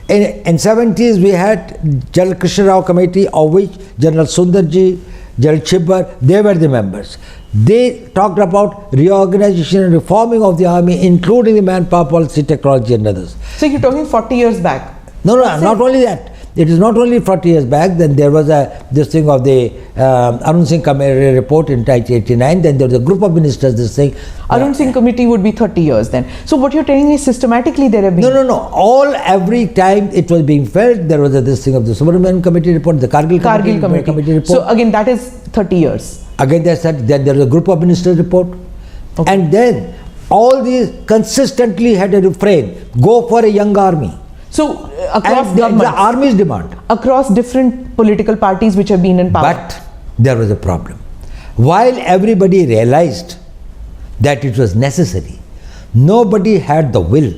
In 70s, we had General Krishna Rao Committee, of which General Sundarji, General Chibbar, they were the members. They talked about reorganization and reforming of the army, including the manpower policy, technology and others. So you're talking 40 years back? No, not only that. It is not only 40 years back. Then there was this thing of the Arun Singh Committee report in 1989. Then there was a group of ministers. This thing. Arun Singh Committee would be 30 years then. So what you're telling me is systematically there have been. No. Every time it was being felt, there was this thing of the Subramanian Committee report, the Kargil Committee report. So again, that is 30 years. Again, then there was a group of ministers report, and then all these consistently had a refrain: go for a young army. So across governments, the army's demand, across different political parties which have been in power. But there was a problem. While everybody realized that it was necessary, nobody had the will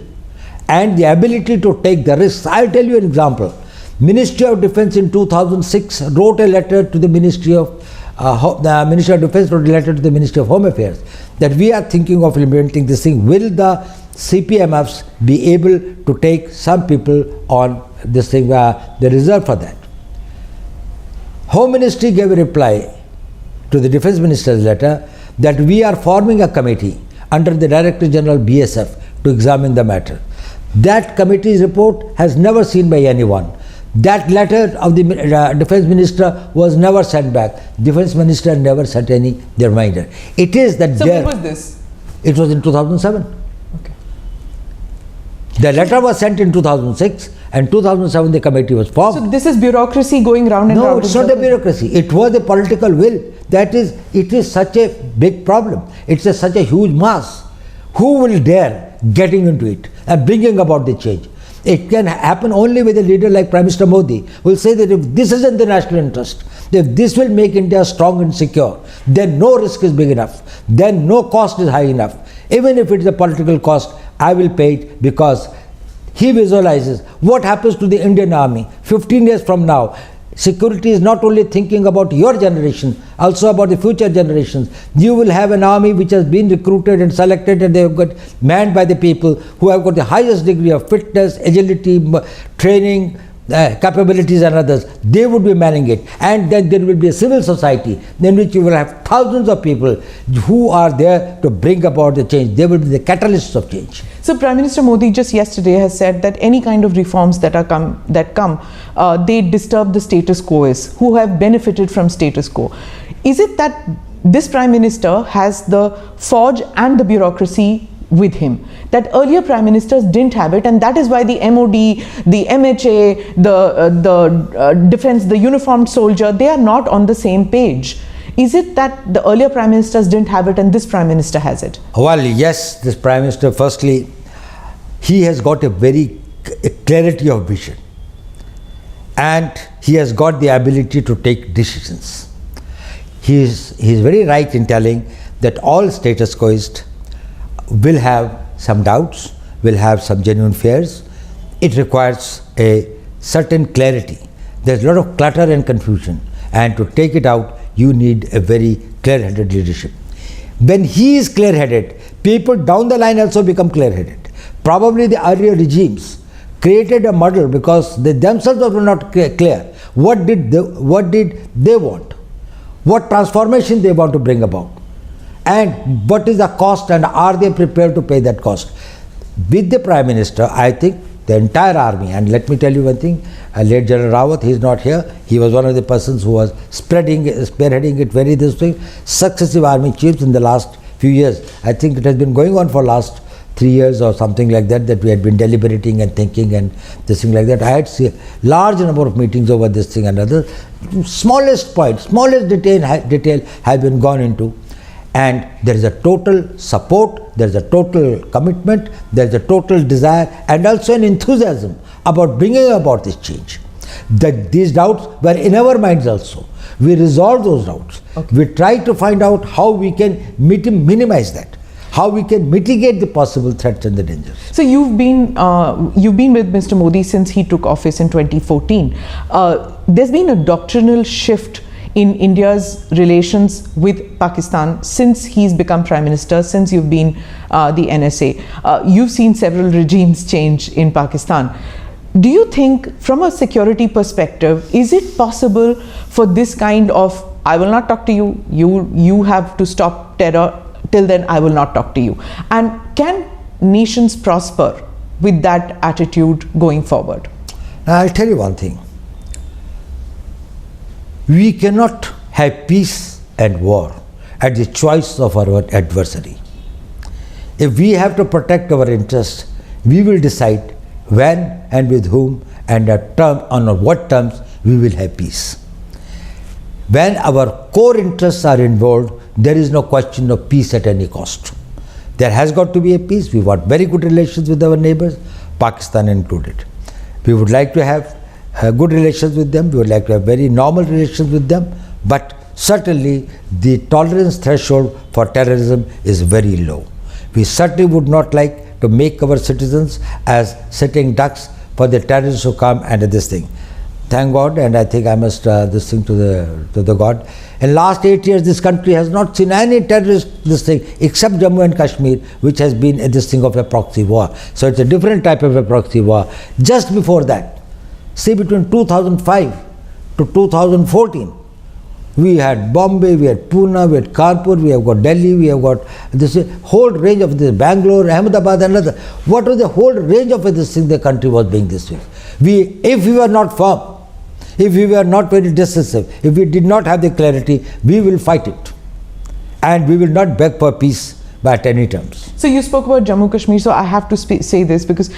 and the ability to take the risks. I'll tell you an example. Ministry of Defence in 2006 wrote a letter to the Ministry of Defence wrote a letter to the Ministry of Home Affairs that we are thinking of implementing this thing. Will the CPMFs be able to take some people on this thing, the reserve for that? Home Ministry gave a reply to the Defence Minister's letter that we are forming a committee under the Director General BSF to examine the matter. That committee's report has never seen by anyone. That letter of the Defence Minister was never sent back. Defence Minister never sent any reminder. It is that So when was this? It was in 2007. Okay. The letter was sent in 2006, and 2007 the committee was formed. So this is bureaucracy going round and round. No, it's not a bureaucracy. It was a political will. That is, it is such a big problem. It's such a huge mass. Who will dare getting into it and bringing about the change? It can happen only with a leader like Prime Minister Modi, who will say that if this is in the national interest, if this will make India strong and secure, then no risk is big enough, then no cost is high enough. Even if it is a political cost, I will pay it, because he visualizes what happens to the Indian army 15 years from now. Security is not only thinking about your generation, also about the future generations. You will have an army which has been recruited and selected, and they have got manned by the people who have got the highest degree of fitness, agility, training, capabilities and others. They would be manning it. And then there will be a civil society in which you will have thousands of people who are there to bring about the change. They will be the catalysts of change. So Prime Minister Modi just yesterday has said that any kind of reforms that come, they disturb the status quo, who have benefited from status quo. Is it that this Prime Minister has the forge and the bureaucracy with him, that earlier Prime Ministers didn't have it, and that is why the MOD, the MHA, the defense, the uniformed soldier, they are not on the same page? Is it that the earlier Prime Ministers didn't have it and this Prime Minister has it? Well, yes, this Prime Minister, firstly, he has got a very clarity of vision, and he has got the ability to take decisions. He is very right in telling that all status quoists will have some doubts, will have some genuine fears. It requires a certain clarity. There's a lot of clutter and confusion, and to take it out, you need a very clear-headed leadership. When he is clear-headed, people down the line also become clear-headed. Probably the earlier regimes created a muddle because they themselves were not clear. What did they want? What transformation they want to bring about? And what is the cost, and are they prepared to pay that cost? With the Prime Minister, I think the entire army, and let me tell you one thing, late General Rawat, he is not here, he was one of the persons who was spearheading it very this way, successive army chiefs in the last few years. I think it has been going on for last 3 years or something like that, that we had been deliberating and thinking and this thing like that. I had seen large number of meetings over this thing and other. Smallest point, smallest detail has been gone into. And there is a total support, there is a total commitment, there is a total desire, and also an enthusiasm about bringing about this change. These doubts were in our minds also. We resolved those doubts. Okay. We tried to find out how we can minimize that. how we can mitigate the possible threats and the dangers. So you've been with Mr. Modi since he took office in 2014. There's been a doctrinal shift in India's relations with Pakistan since he's become Prime Minister, since you've been the NSA. You've seen several regimes change in Pakistan. Do you think, from a security perspective, is it possible for this kind of, I will not talk to you, you have to stop terror, till then I will not talk to you? And can nations prosper with that attitude going forward? Now, I'll tell you one thing. We cannot have peace and war at the choice of our adversary. If we have to protect our interests, we will decide when and with whom and on what terms we will have peace. When our core interests are involved, there is no question of peace at any cost. There has got to be a peace. We want very good relations with our neighbors, Pakistan included. We would like to have good relations with them. We would like to have very normal relations with them. But certainly the tolerance threshold for terrorism is very low. We certainly would not like to make our citizens as sitting ducks for the terrorists who come and this thing. Thank God, and I think I must this thing to the God. In last 8 years, this country has not seen any terrorist this thing except Jammu and Kashmir, which has been this thing of a proxy war. So it's a different type of a proxy war. Just before that, say between 2005 to 2014, we had Bombay, we had Pune, we had Kanpur, we have got Delhi, we have got this whole range of this, Bangalore, Ahmedabad and other. What was the whole range of this thing the country was being this way? If we were not firm, if we were not very decisive, if we did not have the clarity, we will fight it. And we will not beg for peace at any terms. So you spoke about Jammu Kashmir, so I have to say this because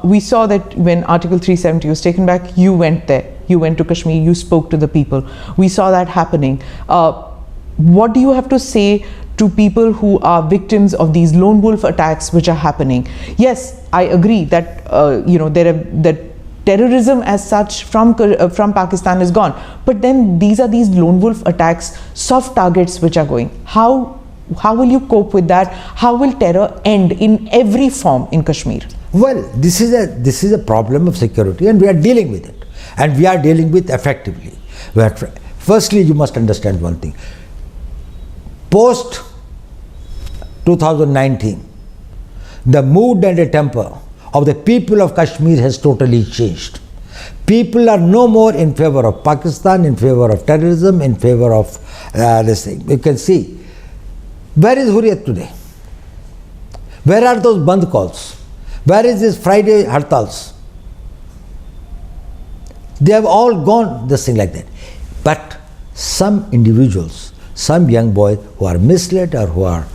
we saw that when Article 370 was taken back, you went there. You went to Kashmir, you spoke to the people. We saw that happening. What do you have to say to people who are victims of these lone wolf attacks which are happening? Yes, I agree that that terrorism as such from Pakistan is gone, but then these lone wolf attacks, soft targets which are going. How will you cope with that? How will terror end in every form in Kashmir? Well, this is a problem of security, and we are dealing with it, and we are dealing with effectively. Firstly, you must understand one thing. Post 2019, the mood and the temper of the people of Kashmir has totally changed. People are no more in favor of Pakistan, in favor of terrorism, in favor of this thing. You can see. Where is Hurriyat today? Where are those Bandh calls? Where is this Friday Hartals? They have all gone this thing like that. But some individuals, some young boys who are misled or who are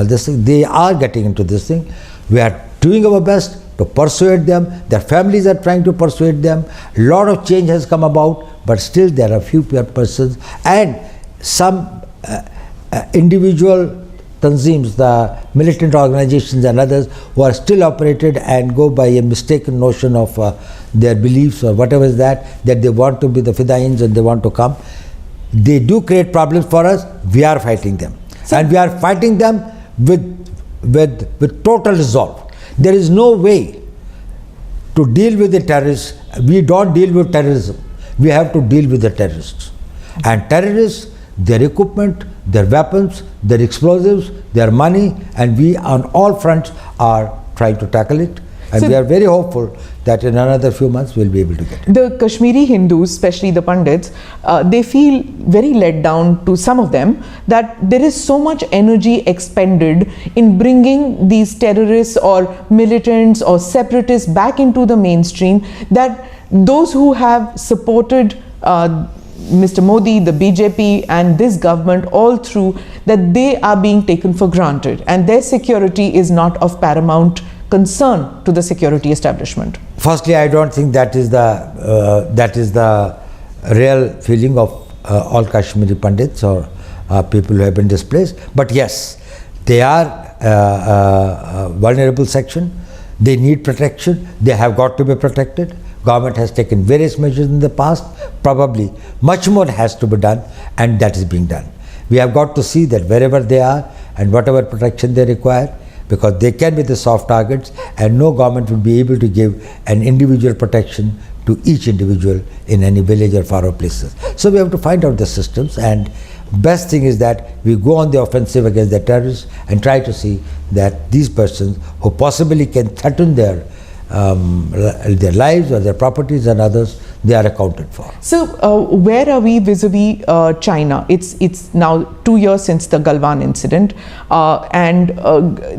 this thing, they are getting into this thing. We are doing our best to persuade them. Their families are trying to persuade them. A lot of change has come about, but still there are few persons and some individual tanzeems, the militant organizations and others who are still operated and go by a mistaken notion of their beliefs or whatever is that they want to be the Fidains and they want to come. They do create problems for us. We are fighting them. So, and we are fighting them with total resolve. There is no way to deal with the terrorists. We don't deal with terrorism. We have to deal with the terrorists. And terrorists, their equipment, their weapons, their explosives, their money, and we on all fronts are trying to tackle it. And so we are very hopeful that in another few months we'll be able to get it. The Kashmiri Hindus, especially the Pandits, they feel very let down, to some of them, that there is so much energy expended in bringing these terrorists or militants or separatists back into the mainstream, that those who have supported Mr. Modi, the BJP and this government all through, that they are being taken for granted and their security is not of paramount concern to the security establishment. Firstly, I don't think that is the real feeling of all Kashmiri Pandits or people who have been displaced. But yes, they are a vulnerable section. They need protection. They have got to be protected. Government has taken various measures in the past. Probably much more has to be done, and that is being done. We have got to see that wherever they are, and whatever protection they require, because they can be the soft targets, and no government will be able to give an individual protection to each individual in any village or far off places. So we have to find out the systems, and best thing is that we go on the offensive against the terrorists and try to see that these persons who possibly can threaten their lives or their properties and others, they are accounted for. So where are we vis-a-vis China? It's now 2 years since the Galwan incident, and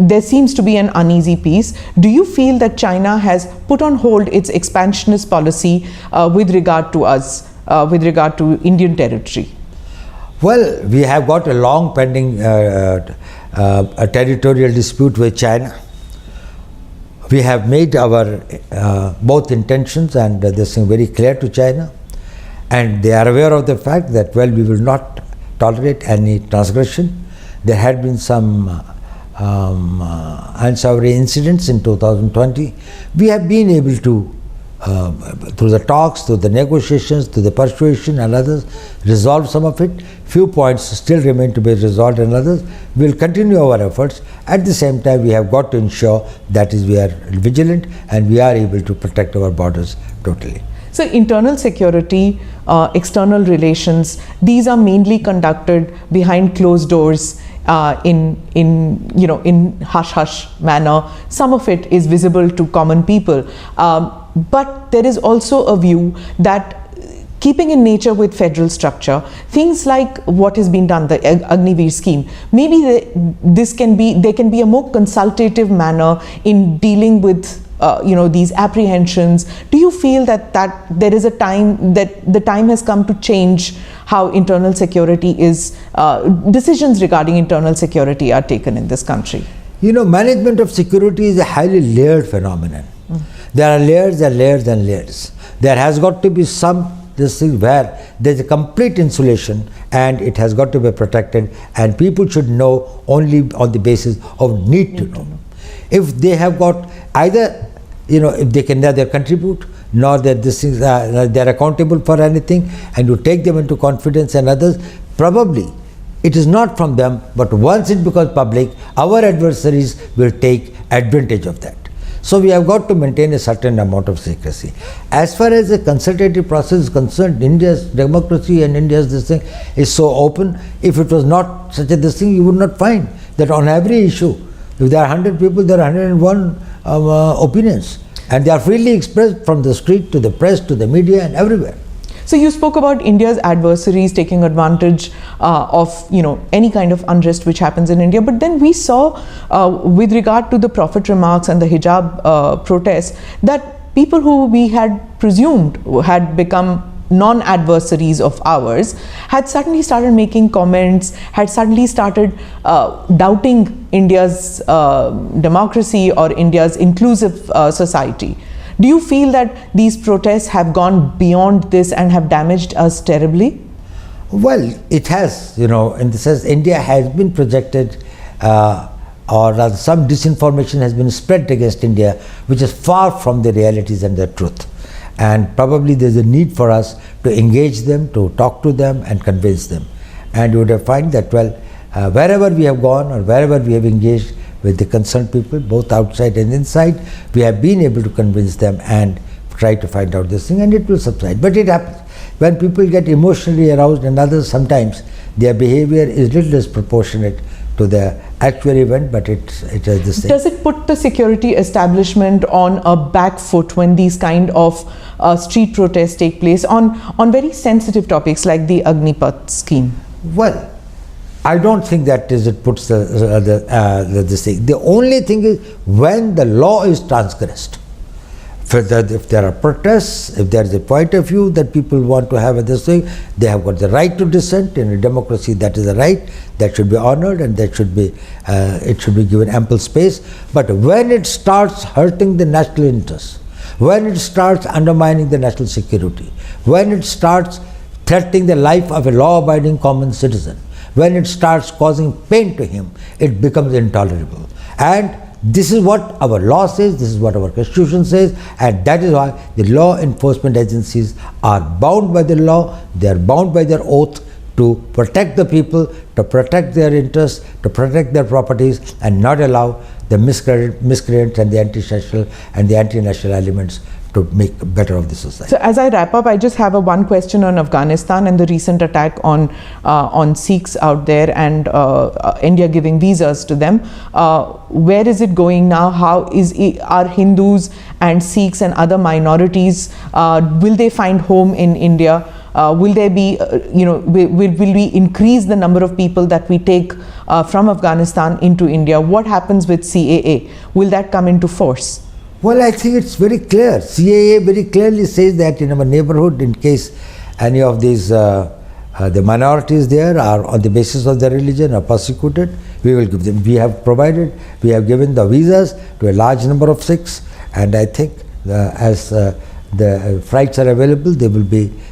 there seems to be an uneasy peace. Do you feel that China has put on hold its expansionist policy with regard to us, with regard to Indian territory? Well, we have got a long pending a territorial dispute with China. We have made our both intentions and this thing very clear to China, and they are aware of the fact that, well, we will not tolerate any transgression. There had been some unsavory incidents in 2020. We have been able to, through the talks, through the negotiations, through the persuasion and others, resolve some of it. Few points still remain to be resolved, and others. We will continue our efforts. At the same time, we have got to ensure that is we are vigilant and we are able to protect our borders totally. So internal security, external relations, these are mainly conducted behind closed doors, in hush hush manner. Some of it is visible to common people, but there is also a view that, keeping in nature with federal structure, things like what has been done, the Agneepath scheme, maybe there can be a more consultative manner in dealing with these apprehensions. Do you feel that there is a time that the time has come to change how internal security is, decisions regarding internal security are taken in this country? Management of security is a highly layered phenomenon. There are layers and layers and layers. There has got to be this thing where there is a complete insulation, and it has got to be protected, and people should know only on the basis of need to know. If they have got either, if they can neither contribute nor that this is they are accountable for anything, and you take them into confidence and others, probably it is not from them, but once it becomes public, our adversaries will take advantage of that. So we have got to maintain a certain amount of secrecy. As far as the consultative process is concerned, India's democracy and India's this thing is so open. If it was not such a this thing, you would not find that on every issue, if there are 100 people, there are 101 opinions, and they are freely expressed from the street to the press to the media and everywhere. So you spoke about India's adversaries taking advantage of any kind of unrest which happens in India, but then we saw with regard to the Prophet remarks and the hijab protests that people who we had presumed had become non-adversaries of ours had suddenly started making comments, had suddenly started doubting India's democracy or India's inclusive society. Do you feel that these protests have gone beyond this and have damaged us terribly? Well, it has, in the sense India has been projected, or rather some disinformation has been spread against India, which is far from the realities and the truth. And probably there's a need for us to engage them, to talk to them and convince them. And you would have found that, well, wherever we have gone or wherever we have engaged with the concerned people, both outside and inside, we have been able to convince them and try to find out this thing, and it will subside. But it happens. When people get emotionally aroused and others, sometimes their behavior is little disproportionate to the actual event, but it is the same. Does it put the security establishment on a back foot when these kind of street protests take place on very sensitive topics like the Agneepath scheme? Well, I don't think that it puts this thing. The only thing is when the law is transgressed. If there are protests, if there is a point of view that people want to have this thing, they have got the right to dissent. In a democracy, that is a right that should be honored, and that should be it should be given ample space. But when it starts hurting the national interests, when it starts undermining the national security, when it starts threatening the life of a law-abiding common citizen, when it starts causing pain to him, it becomes intolerable. And this is what our law says, this is what our constitution says, and that is why the law enforcement agencies are bound by the law, they are bound by their oath to protect the people, to protect their interests, to protect their properties, and not allow the miscreants and the anti-social and the anti-national elements to make better of the society. So as I wrap up, I just have one question on Afghanistan and the recent attack on Sikhs out there, and India giving visas to them. Where is it going now? Are Hindus and Sikhs and other minorities, will they find home in India? Will there be, will we increase the number of people that we take from Afghanistan into India? What happens with CAA? Will that come into force? Well, I think it's very clear. CAA very clearly says that in our neighborhood, in case any of these the minorities there are on the basis of their religion are persecuted, we will give them. We have given the visas to a large number of Sikhs, and I think as the flights are available,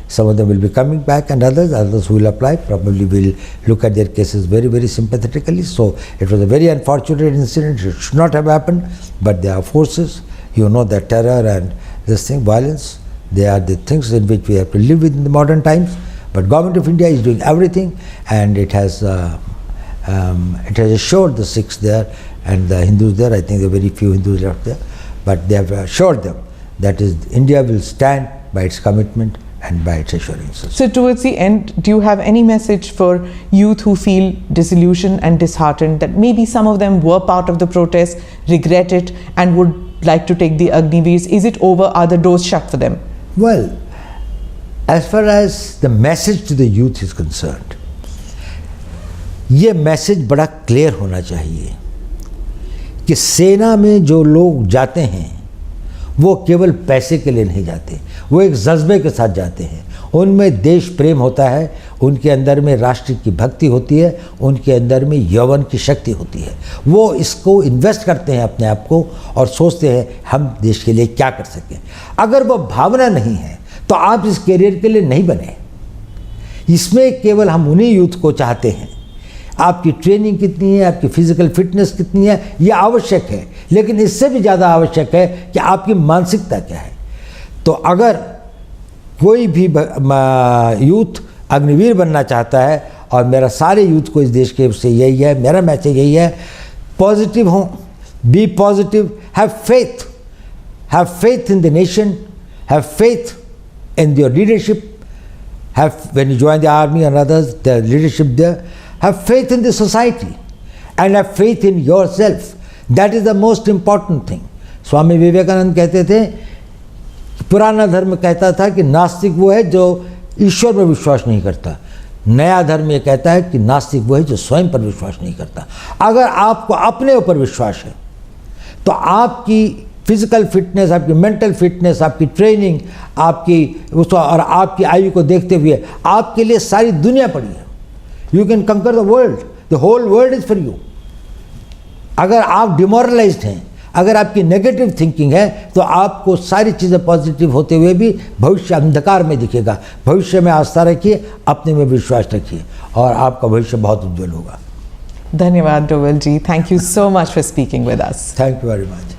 some of them will be coming back, and others who will apply probably will look at their cases very, very sympathetically. So it was a very unfortunate incident. It should not have happened, but there are forces, that terror and this thing, violence, they are the things in which we have to live with in the modern times. But Government of India is doing everything, and it has assured the Sikhs there and the Hindus there. I think there are very few Hindus left there, but they have assured them that is India will stand by its commitment and by its assurances. So towards the end, do you have any message for youth who feel disillusioned and disheartened that maybe some of them were part of the protest, regret it, and would like to take the Agniveers? Is it over? Are the doors shut for them? Well, as far as the message to the youth is concerned, ये message बड़ा clear होना चाहिए कि सेना में जो लोग जाते हैं वो केवल पैसे के लिए नहीं जाते, वो एक जज्बे के साथ जाते हैं। उनमें देश प्रेम होता है, उनके अंदर में राष्ट्र की भक्ति होती है, उनके अंदर में यौवन की शक्ति होती है। वो इसको इन्वेस्ट करते हैं अपने आप को और सोचते हैं हम देश के लिए क्या कर सकें। अगर वो भावना नहीं है तो आप इस करियर के लिए नहीं बने। इसमें केवल हम उन्हीं यूथ को चाहते हैं। आपकी ट्रेनिंग कितनी है, आपकी फिजिकल फिटनेस कितनी है, ये आवश्यक है, लेकिन इससे भी ज़्यादा आवश्यक है कि आपकी मानसिकता क्या है। तो अगर कोई भी यूथ अग्निवीर बनना चाहता है, और मेरा सारे यूथ को इस देश के से यही है, मेरा मैसेज यही है, पॉजिटिव हों, be positive, have faith in the nation, have faith in your leadership, when you join the army and others, the leadership there, have faith in the society and have faith in yourself. That is the most important thing. Swami Vivekananda कहते थे, पुराना धर्म कहता था कि नास्तिक वो है जो ईश्वर पर विश्वास नहीं करता, नया धर्म ये कहता है कि नास्तिक वो है जो स्वयं पर विश्वास नहीं करता। अगर आपको अपने ऊपर विश्वास है तो आपकी फिजिकल फिटनेस, आपकी मेंटल फिटनेस, आपकी ट्रेनिंग, आपकी उसको और आपकी आयु को देखते हुए आपके लिए सारी दुनिया पड़ी है। You can conquer the world, the whole world is for you. अगर आप डिमोरलाइज्ड हैं, अगर आपकी नेगेटिव थिंकिंग है, तो आपको सारी चीज़ें पॉजिटिव होते हुए भी भविष्य अंधकार में दिखेगा। भविष्य में आस्था रखिए, अपने में विश्वास रखिए, और आपका भविष्य बहुत उज्जवल होगा। धन्यवाद Doval ji, thank you so much for speaking with us. Thank you very much.